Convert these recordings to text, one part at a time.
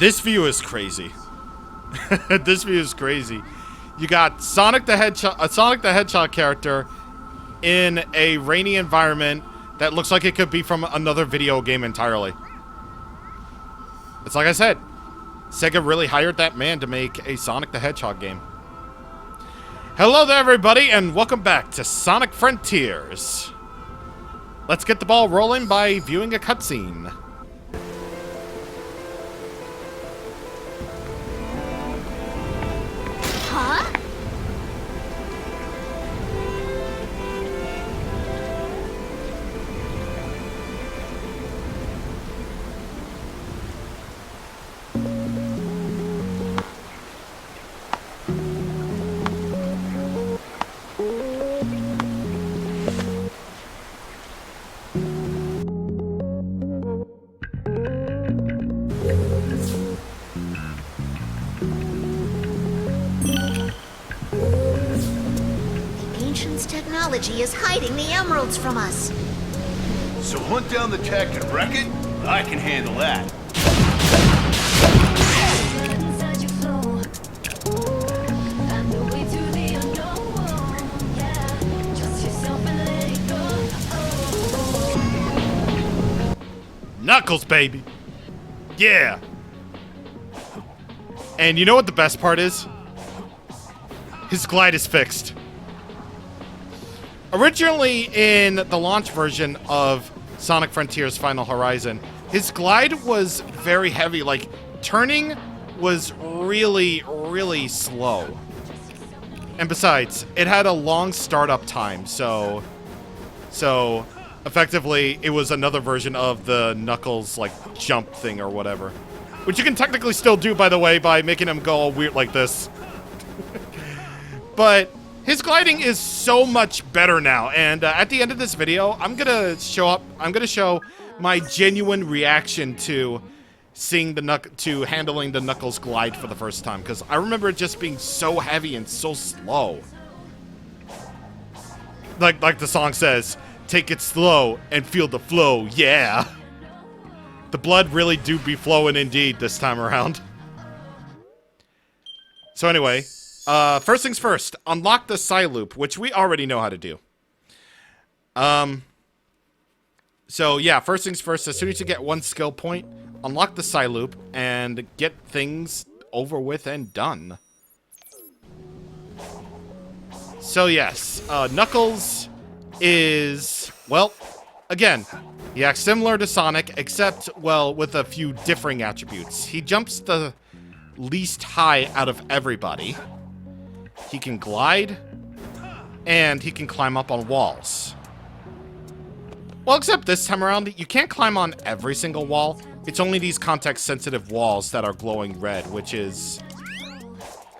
This view is crazy. This view is crazy. You got Sonic the Hedgehog character in a rainy environment that looks like it could be from another video game entirely. It's like I said, Sega really hired that man to make a Sonic the Hedgehog game. Hello there, everybody, and welcome back to Sonic Frontiers. Let's get the ball rolling by viewing a cutscene. Huh? Technology is hiding the emeralds from us. So hunt down the tech and wreck it? I can handle that. Knuckles, baby. Yeah. And you know what the best part is? His glide is fixed. Originally, in the launch version of Sonic Frontiers Final Horizon, his glide was very heavy. Like, turning was really, really slow. And besides, it had a long startup time, so effectively, it was another version of the Knuckles, like, jump thing or whatever. Which you can technically still do, by the way, by making him go all weird like this. But his gliding is so much better now, and at the end of this video, I'm gonna show my genuine reaction to handling the Knuckles glide for the first time, because I remember it just being so heavy and so slow. Like the song says, take it slow and feel the flow, yeah. The blood really do be flowing indeed this time around. So anyway, first things first, unlock the Loop, which we already know how to do. So yeah, first things first, as soon as you get one skill point, unlock the Loop and get things over with and done. So yes, Knuckles is, well, again, he acts similar to Sonic, except, well, with a few differing attributes. He jumps the least high out of everybody. He can glide, and he can climb up on walls. Well, except this time around, you can't climb on every single wall. It's only these context-sensitive walls that are glowing red, which is,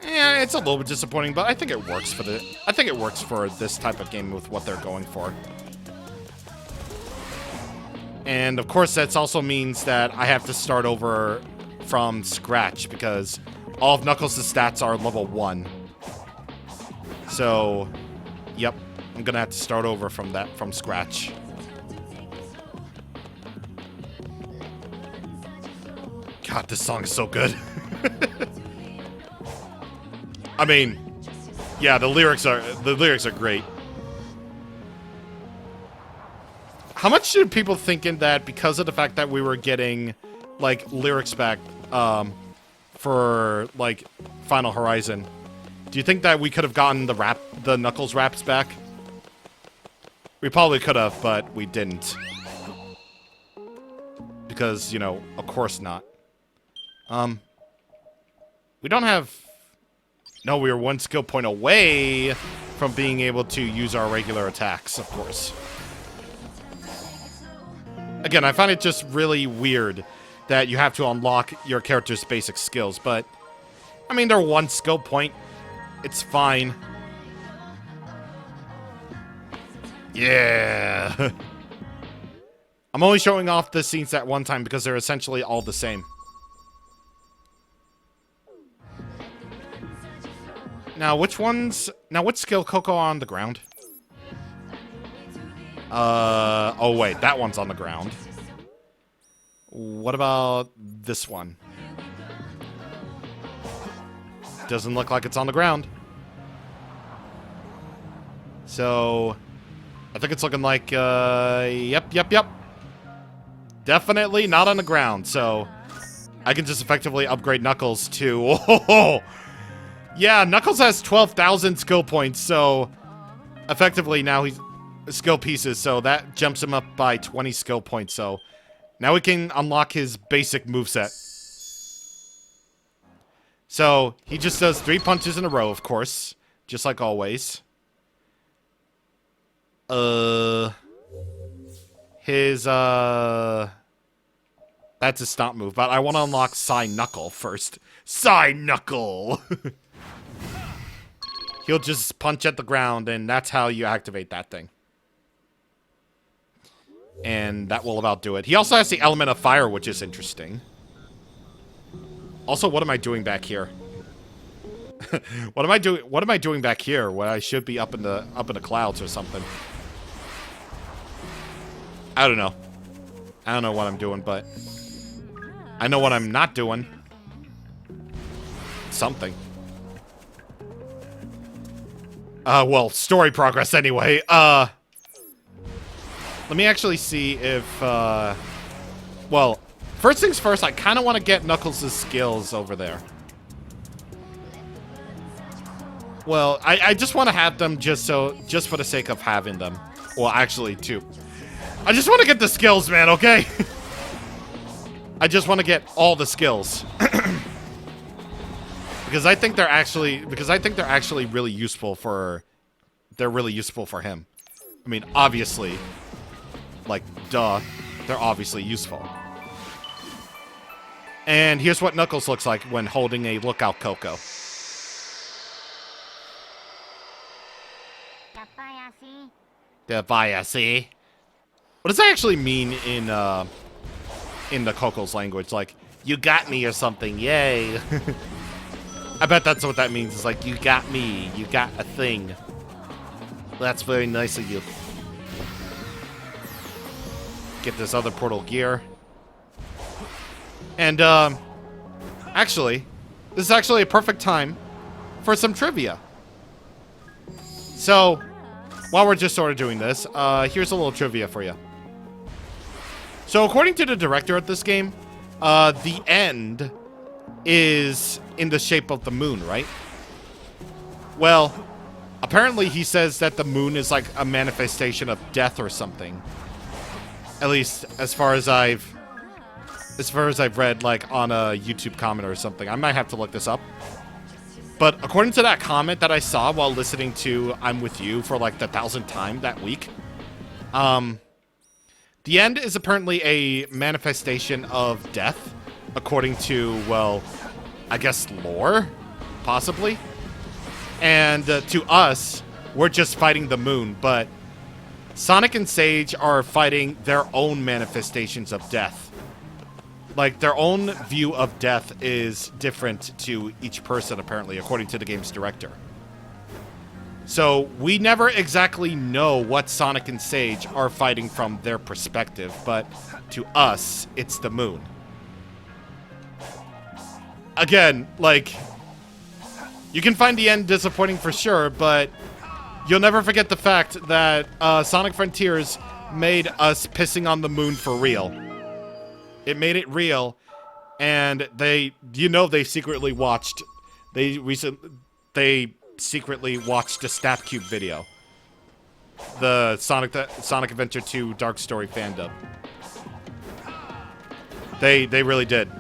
it's a little bit disappointing, but I think it works for this type of game with what they're going for. And of course, that also means that I have to start over from scratch because all of Knuckles' stats are level 1. So, yep, I'm gonna have to start over from scratch. God, this song is so good. I mean, yeah, the lyrics are great. How much do people thinking that because of the fact that we were getting like lyrics back for like Final Horizon, do you think that we could have gotten the Knuckles raps back? We probably could have, but we didn't. Because, you know, of course not. We don't have... No, we were one skill point away from being able to use our regular attacks, of course. Again, I find it just really weird that you have to unlock your character's basic skills, but... I mean, they're one skill point. It's fine. Yeah. I'm only showing off the scenes at one time because they're essentially all the same. Now, which skill Coco on the ground? Oh wait, that one's on the ground. What about this one? Doesn't look like it's on the ground. So, I think it's looking like, yep. Definitely not on the ground, so I can just effectively upgrade Knuckles to... Oh, yeah, Knuckles has 12,000 skill points, so effectively now he's skill pieces, so that jumps him up by 20 skill points, so now we can unlock his basic moveset. So, he just does 3 punches in a row, of course, just like always. That's a stomp move, but I want to unlock Psy Knuckle first. Psy Knuckle! He'll just punch at the ground, and that's how you activate that thing. And that will about do it. He also has the element of fire, which is interesting. Also, what am I doing back here? What am I doing back here when I should be up in the clouds or something? I don't know. I don't know what I'm doing, but I know what I'm not doing. Something. Well, story progress anyway. Let me actually see if, well, first things first, I kind of want to get Knuckles' skills over there. Well, I just want to have them just for the sake of having them. Well, actually, two. I just want to get the skills, man, okay? I just want to get all the skills. Because I think they're actually really useful for him. I mean, obviously, like, duh, they're obviously useful. And here's what Knuckles looks like when holding a Lookout Coco. The Vayasi. What does that actually mean in the Coco's language? Like, you got me or something, yay. I bet that's what that means. It's like, you got me, you got a thing. That's very nice of you. Get this other portal gear. And, actually, this is actually a perfect time for some trivia. So, while we're just sort of doing this, here's a little trivia for you. So, according to the director of this game, the end is in the shape of the moon, right? Well, apparently he says that the moon is like a manifestation of death or something. At least as far as I've read, like, on a YouTube comment or something. I might have to look this up. But according to that comment that I saw while listening to I'm With You for like the 1,000th time that week, the end is apparently a manifestation of death, according to, well, I guess lore, possibly. And to us, we're just fighting the moon, but Sonic and Sage are fighting their own manifestations of death. Like, their own view of death is different to each person, apparently, according to the game's director. So, we never exactly know what Sonic and Sage are fighting from their perspective, but to us, it's the moon. Again, like, you can find the end disappointing for sure, but you'll never forget the fact that Sonic Frontiers made us pissing on the moon for real. It made it real, and they secretly watched, they secretly watched the Snapcube video. The Sonic Adventure 2 Dark Story fandom. They really did.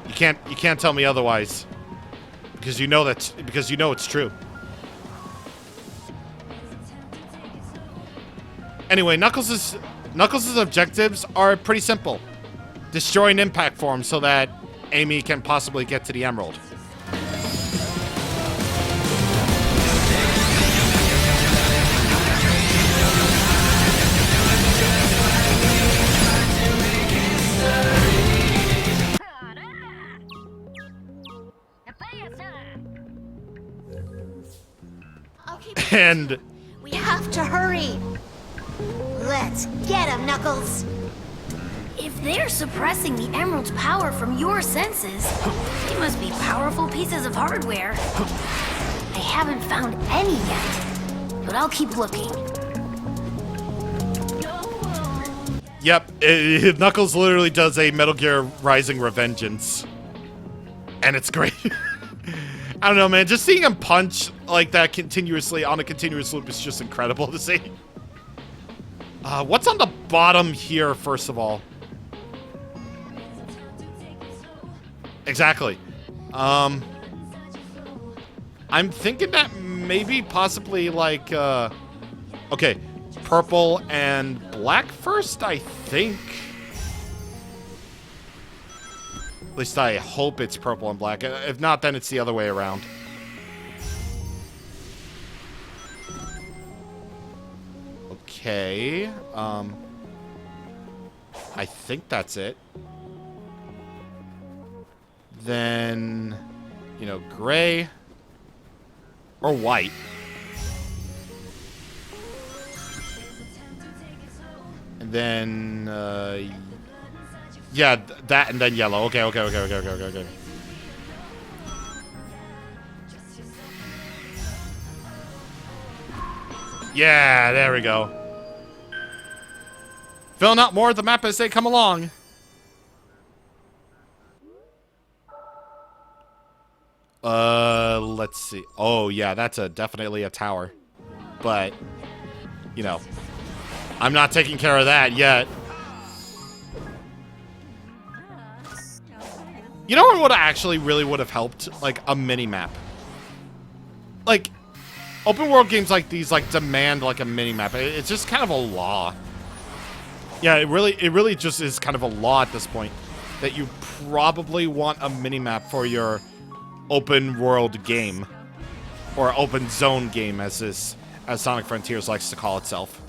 You can't tell me otherwise. Because you know it's true. Anyway, Knuckles' objectives are pretty simple. Destroy an impact form so that Amy can possibly get to the Emerald. And we have to hurry. Let's get him, Knuckles. If they're suppressing the emerald's power from your senses, they must be powerful pieces of hardware. I haven't found any yet, but I'll keep looking. Yep, Knuckles literally does a Metal Gear Rising Revengeance. And it's great. I don't know, man. Just seeing him punch like that continuously on a continuous loop is just incredible to see. What's on the bottom here, first of all? Exactly. I'm thinking that maybe possibly like, okay, purple and black first, I think. At least I hope it's purple and black. If not, then it's the other way around. Okay. I think that's it. Then, you know, gray or white. And then, yeah, that and then yellow. Okay. Yeah, there we go. Filling out more of the map as they come along. Let's see. Oh, yeah, that's definitely a tower. But, you know, I'm not taking care of that yet. You know what would actually really would have helped? Like, a mini-map. Like, open world games like these, like, demand, like, a mini-map. It's just kind of a law. Yeah, it really just is kind of a law at this point. That you probably want a mini-map for your open world game. Or open zone game, as Sonic Frontiers likes to call itself.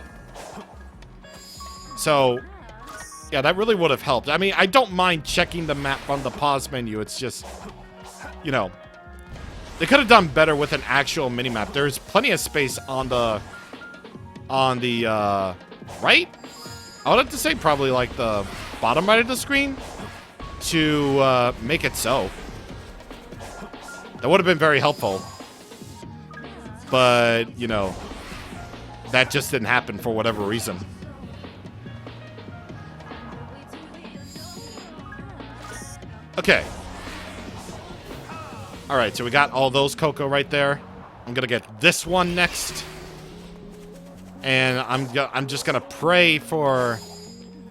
So, yeah, that really would have helped. I mean, I don't mind checking the map on the pause menu. It's just, you know, they could have done better with an actual minimap. There's plenty of space on the right? I would have to say probably like the bottom right of the screen to make it so. That would have been very helpful. But, you know, that just didn't happen for whatever reason. Okay. Alright, so we got all those Cocoa right there. I'm gonna get this one next. And I'm just gonna pray for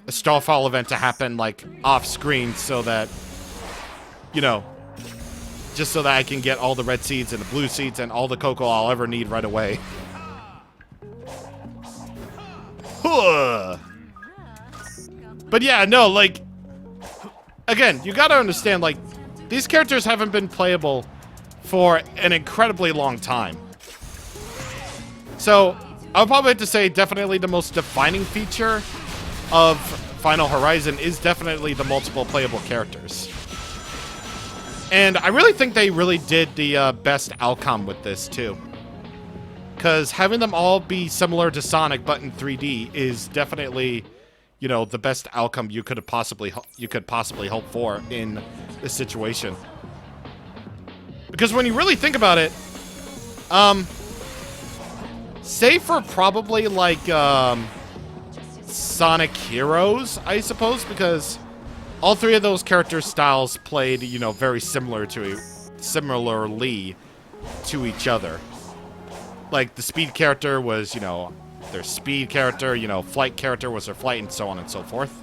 a Starfall event to happen, like, off-screen so that, you know, just so that I can get all the red seeds and the blue seeds and all the Cocoa I'll ever need right away. But yeah, no, like, again, you gotta understand, like, these characters haven't been playable for an incredibly long time. So, I'll probably have to say definitely the most defining feature of Final Horizon is definitely the multiple playable characters. And I really think they really did the best outcome with this, too. Because having them all be similar to Sonic, but in 3D, is definitely, you know, the best outcome you could possibly hope for in this situation. Because when you really think about it, save for probably like Sonic Heroes, I suppose, because all three of those character styles played, you know, very similarly to each other. Like, the speed character was, you know, their speed character, you know, flight character was their flight, and so on and so forth.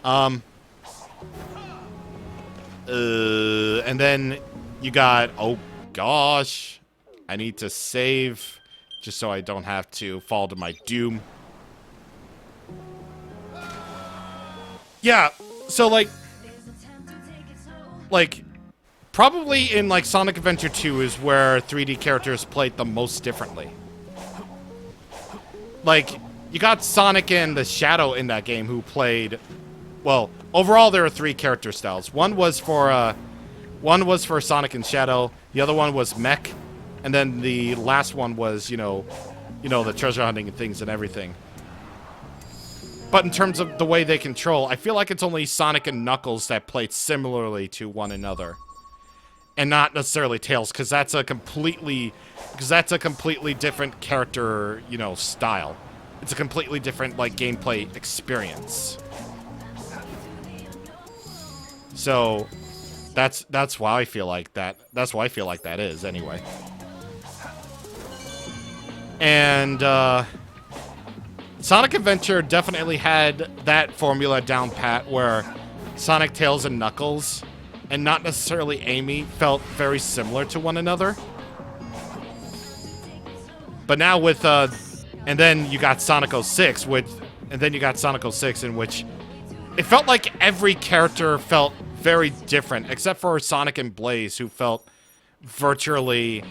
And then you got, oh gosh, I need to save just so I don't have to fall to my doom. Yeah, so like, probably in, like, Sonic Adventure 2 is where 3D characters played the most differently. Like, you got Sonic and the Shadow in that game who played, well, overall there are three character styles. One was for Sonic and Shadow, the other one was Mech, and then the last one was, you know, the treasure hunting and things and everything. But in terms of the way they control, I feel like it's only Sonic and Knuckles that play similarly to one another. And not necessarily Tails, because that's a completely different character, you know, style. It's a completely different, like, gameplay experience. So, that's why I feel like that. That's why I feel like that is, anyway. And, Sonic Adventure definitely had that formula down pat where Sonic, Tails, and Knuckles, and not necessarily Amy, felt very similar to one another. But now with, and then you got Sonic 06, in which it felt like every character felt very different, except for Sonic and Blaze, who felt virtually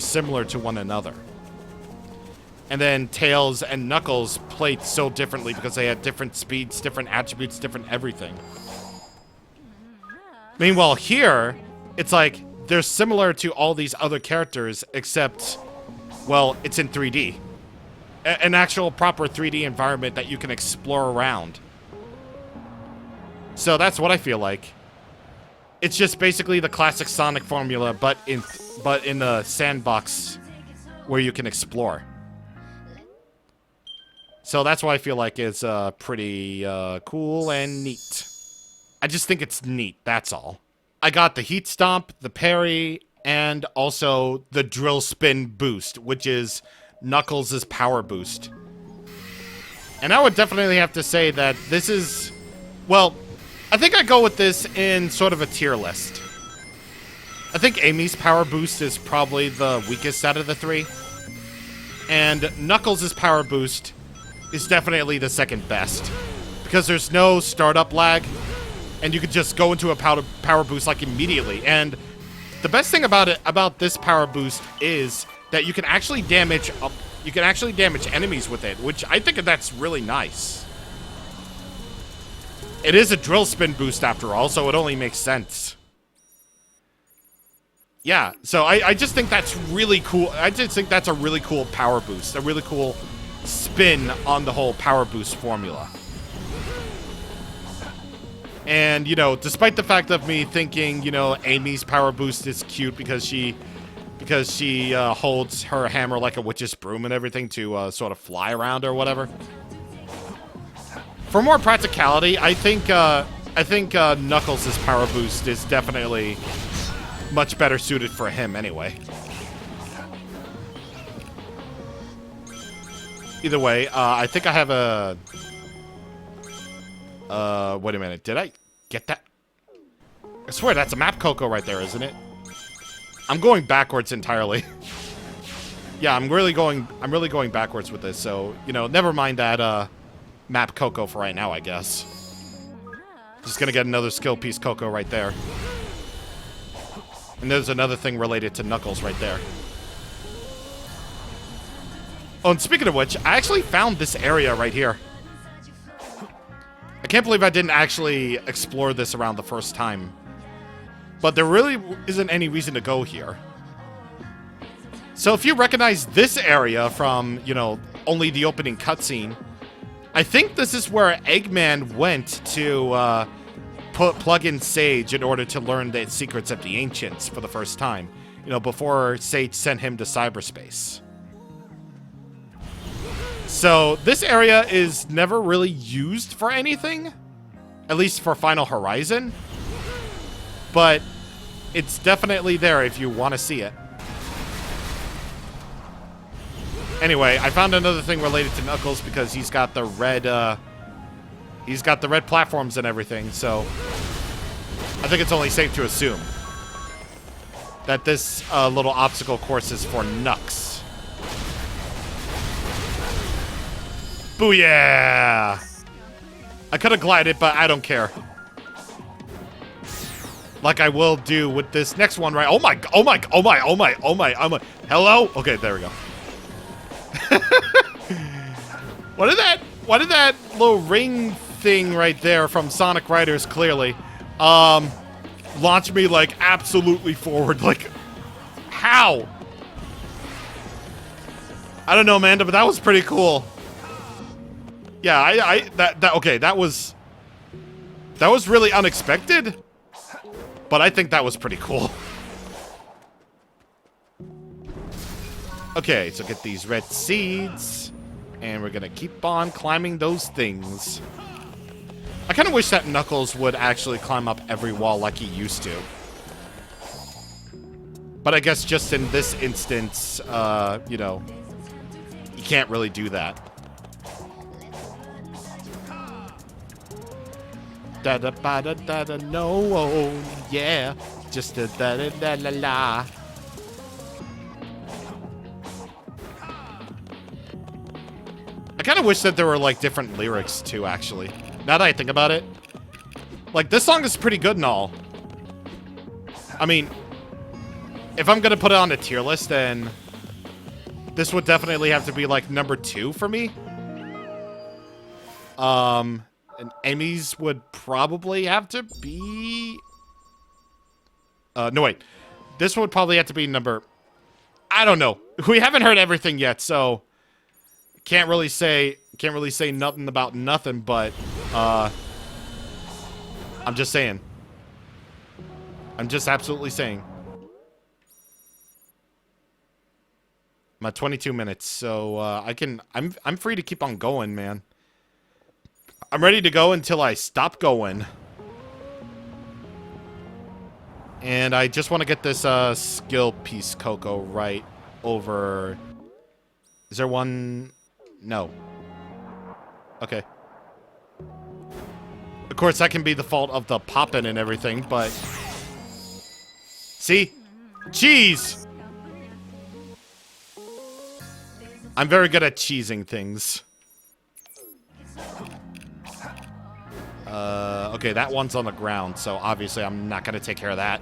similar to one another. And then Tails and Knuckles played so differently because they had different speeds, different attributes, different everything. Meanwhile, here, it's like they're similar to all these other characters, except, well, it's in 3D. An actual proper 3D environment that you can explore around. So that's what I feel like. It's just basically the classic Sonic formula, but in the sandbox where you can explore. So that's why I feel like it's pretty cool and neat. I just think it's neat, that's all. I got the Heat Stomp, the parry, and also the Drill Spin boost, which is Knuckles' power boost. And I would definitely have to say that this is... Well, I think I go with this in sort of a tier list. I think Amy's power boost is probably the weakest out of the three. And Knuckles' power boost is definitely the second best, because there's no startup lag, and you could just go into a power boost like immediately. And the best thing about this power boost is that you can actually damage enemies with it, which I think that's really nice. It is a drill spin boost after all, so it only makes sense. Yeah, so I just think that's really cool. I just think that's a really cool power boost, a really cool spin on the whole power boost formula. And, you know, despite the fact of me thinking, you know, Amy's power boost is cute because she holds her hammer like a witch's broom and everything to sort of fly around or whatever. For more practicality, I think Knuckles' power boost is definitely much better suited for him anyway. Either way, I think I have a... wait a minute. Did I get that? I swear that's a map Coco right there, isn't it? I'm going backwards entirely. Yeah, I'm really going backwards with this, so, you know, never mind that, map Coco for right now, I guess. Just gonna get another skill piece Coco right there. And there's another thing related to Knuckles right there. Oh, and speaking of which, I actually found this area right here. I can't believe I didn't actually explore this around the first time. But there really isn't any reason to go here. So if you recognize this area from, you know, only the opening cutscene, I think this is where Eggman went to plug in Sage in order to learn the secrets of the Ancients for the first time. You know, before Sage sent him to cyberspace. So this area is never really used for anything, at least for Final Horizon, but it's definitely there if you want to see it. Anyway, I found another thing related to Knuckles because he's got the red platforms and everything, so I think it's only safe to assume that this little obstacle course is for Knux. Booyah! I could have glided, but I don't care. Like I will do with this next one, right? Oh my, oh my, oh my, oh my, oh my, oh my. Hello? Okay, there we go. What did that little ring thing right there from Sonic Riders clearly launch me like absolutely forward? Like, how? I don't know, Amanda, but that was pretty cool. Yeah, okay, that was really unexpected, but I think that was pretty cool. Okay, so get these red seeds, and we're gonna keep on climbing those things. I kind of wish that Knuckles would actually climb up every wall like he used to. But I guess just in this instance, you know, you can't really do that. Da da ba da da da no, oh, yeah, just a da da da la la. I kind of wish that there were like different lyrics too, actually. Now that I think about it, like this song is pretty good and all. I mean, if I'm gonna put it on a tier list, then this would definitely have to be like number 2 for me. And Amy's would probably have to be... no, wait. This would probably have to be number... I don't know. We haven't heard everything yet, so... Can't really say nothing about nothing, but... I'm just saying. I'm just absolutely saying. I'm at 22 minutes, so, I'm free to keep on going, man. I'm ready to go until I stop going. And I just want to get this skill piece, Coco, right over... Is there one? No. Okay. Of course, that can be the fault of the poppin' and everything, but... See? Cheese! I'm very good at cheesing things. Okay, that one's on the ground, so obviously I'm not gonna take care of that.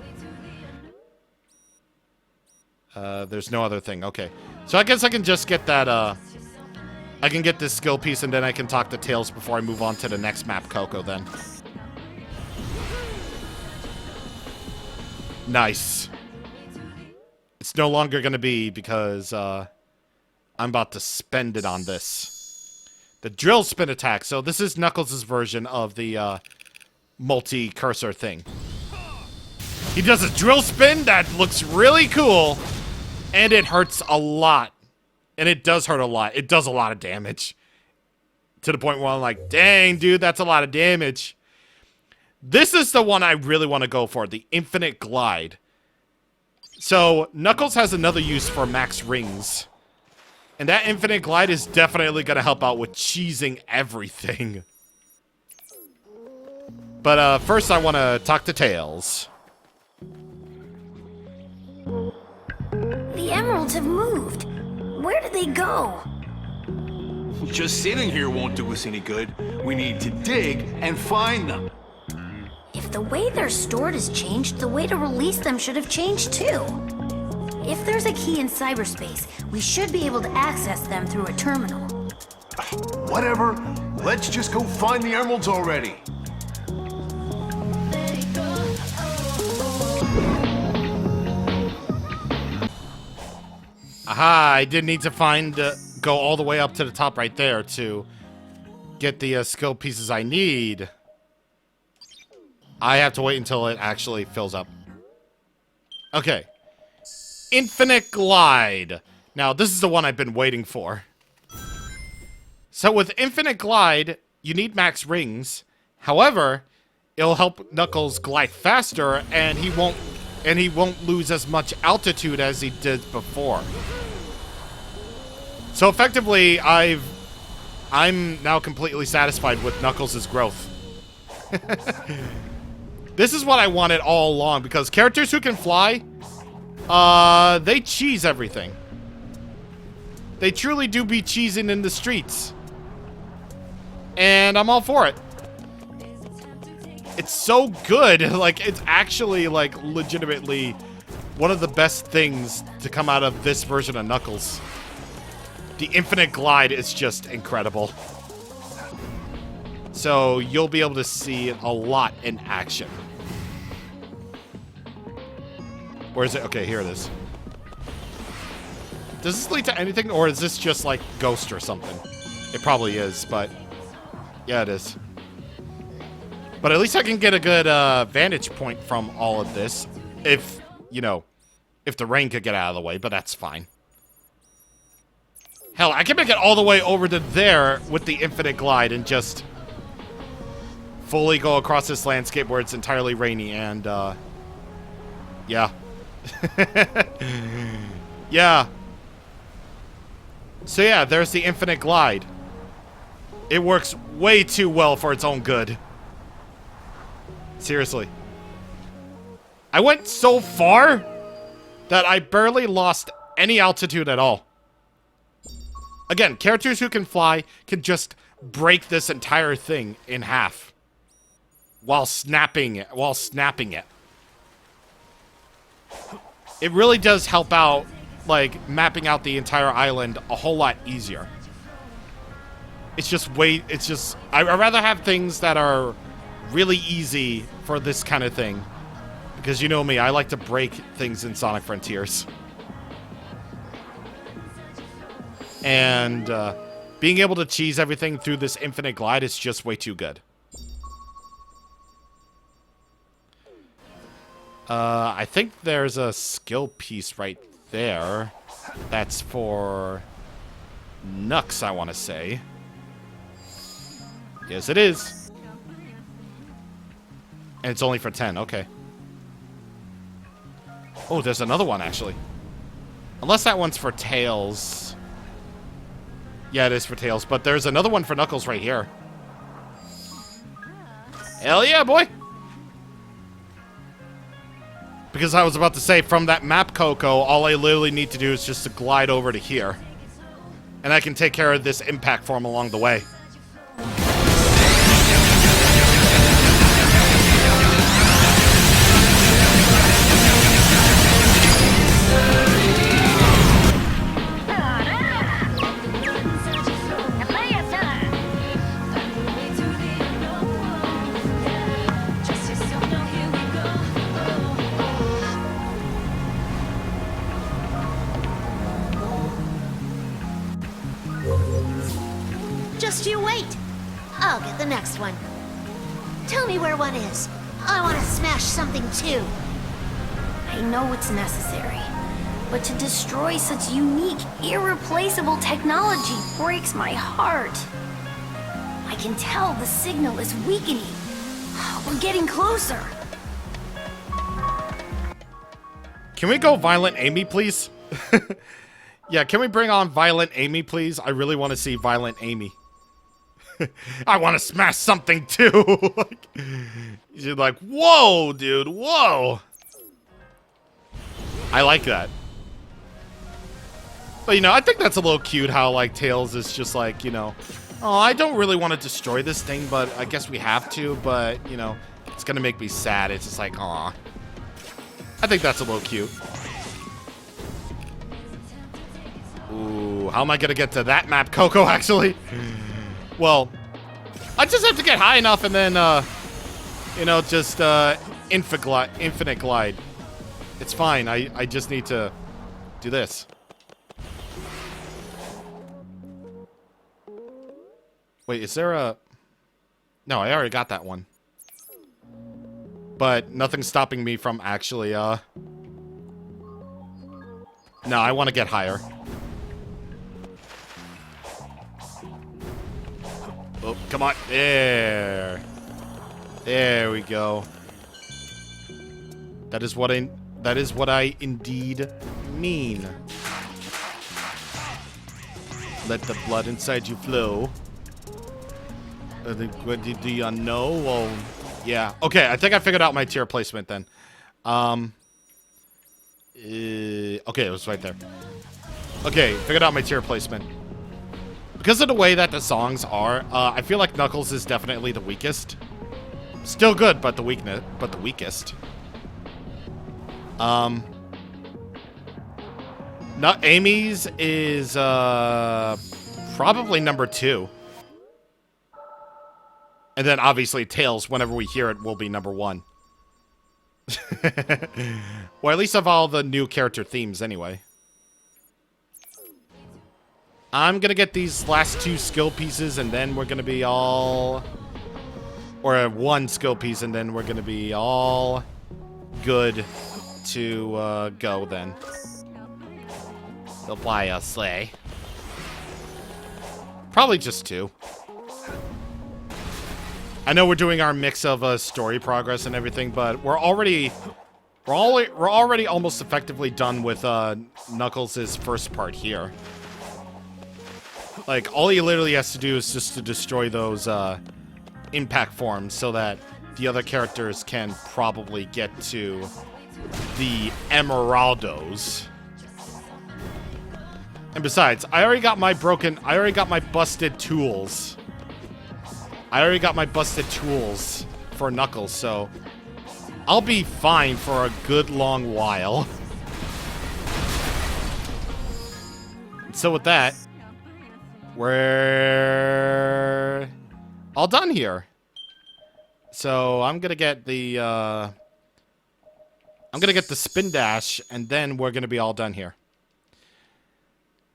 There's no other thing. Okay. So I guess I can just get that, I can get this skill piece and then I can talk to Tails before I move on to the next map, Coco, then. Nice. It's no longer gonna be because, I'm about to spend it on this. The drill spin attack. So this is Knuckles' version of the, multi-cursor thing. He does a drill spin that looks really cool. And it hurts a lot. And it does hurt a lot. It does a lot of damage. To the point where I'm like, dang, dude, that's a lot of damage. This is the one I really want to go for. The Infinite Glide. So, Knuckles has another use for max rings. And that Infinite Glide is definitely going to help out with cheesing everything. But first I want to talk to Tails. The emeralds have moved. Where did they go? Just sitting here won't do us any good. We need to dig and find them. If the way they're stored has changed, the way to release them should have changed too. If there's a key in cyberspace, we should be able to access them through a terminal. Whatever. Let's just go find the emeralds already. Aha, I did need to go all the way up to the top right there to get the skill pieces I need. I have to wait until it actually fills up. Okay. Infinite Glide. Now, this is the one I've been waiting for. So with Infinite Glide, you need max rings. However, it'll help Knuckles glide faster, and he won't lose as much altitude as he did before. So effectively, I'm now completely satisfied with Knuckles' growth. This is what I wanted all along, because characters who can fly, they cheese everything. They truly do be cheesing in the streets. And I'm all for it. It's so good. Like, it's actually, like, legitimately one of the best things to come out of this version of Knuckles. The Infinite Glide is just incredible. So, you'll be able to see it a lot in action. Where is it? Okay, here it is. Does this lead to anything, or is this just, like, Ghost or something? It probably is, but Yeah, it is. But at least I can get a good vantage point from all of this. If, you know, if the rain could get out of the way, but that's fine. Hell, I can make it all the way over to there with the infinite glide and just fully go across this landscape where it's entirely rainy and, yeah. Yeah. So yeah, there's the infinite glide. It works way too well for its own good. Seriously. I went so far that I barely lost any altitude at all. Again, characters who can fly can just break this entire thing in half while snapping it. It really does help out, like, mapping out the entire island a whole lot easier. It's just I'd rather have things that are really easy for this kind of thing. Because you know me, I like to break things in Sonic Frontiers. And being able to cheese everything through this infinite glide is just way too good. I think there's a skill piece right there. That's for Nux, I want to say. Yes, it is. And it's only for 10, okay. Oh, there's another one, actually. Unless that one's for Tails. Yeah, it is for Tails, but there's another one for Knuckles right here. Hell yeah, boy! Because I was about to say, from that map, Coco, all I literally need to do is just to glide over to here. And I can take care of this impact form along the way. Just you wait. I'll get the next one. Tell me where one is. I want to smash something too. I know it's necessary, but to destroy such unique, irreplaceable technology breaks my heart. I can tell the signal is weakening. We're getting closer. Can we go Violent Amy, please? Yeah, can we bring on Violent Amy, please? I really want to see Violent Amy. I want to smash something, too! Like, you're like, whoa, dude, whoa! I like that. But, you know, I think that's a little cute how, like, Tails is just like, you know, oh, I don't really want to destroy this thing, but I guess we have to, but, you know, it's gonna make me sad. It's just like, aw. I think that's a little cute. Ooh, how am I gonna get to that map, Coco, actually? Well, I just have to get high enough and then, you know, just, infinite glide. It's fine. I just need to do this. Wait, is there a... No, I already got that one. But nothing's stopping me from actually, No, I want to get higher. Oh, come on. There. There we go. That is what I indeed mean. Let the blood inside you flow. What do you know? Well, yeah. Okay, I think I figured out my tier placement then. Okay, it was right there. Okay, figured out my tier placement. Because of the way that the songs are, I feel like Knuckles is definitely the weakest. Still good, but the weakest. Amy's is probably number 2. And then obviously Tails, whenever we hear it, will be number 1. Well, at least of all the new character themes anyway. I'm gonna get these last 2 skill pieces, and then we're gonna be all... Or 1 skill piece, and then we're gonna be all good to go then. They'll buy a sleigh. Probably just 2. I know we're doing our mix of story progress and everything, but we're already almost effectively done with Knuckles' first part here. Like, all he literally has to do is just to destroy those impact forms so that the other characters can probably get to the Emeraldos. And besides, I already got my busted tools. I already got my busted tools for Knuckles, so I'll be fine for a good long while. So with that, we're all done here. So I'm gonna get the spin dash, and then we're gonna be all done here.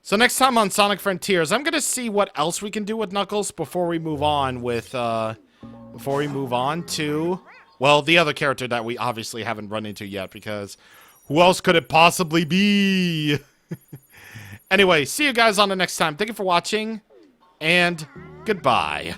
So next time on Sonic Frontiers, I'm gonna see what else we can do with Knuckles before we move on with to, well, the other character that we obviously haven't run into yet, because who else could it possibly be? Anyway, see you guys on the next time. Thank you for watching, and goodbye.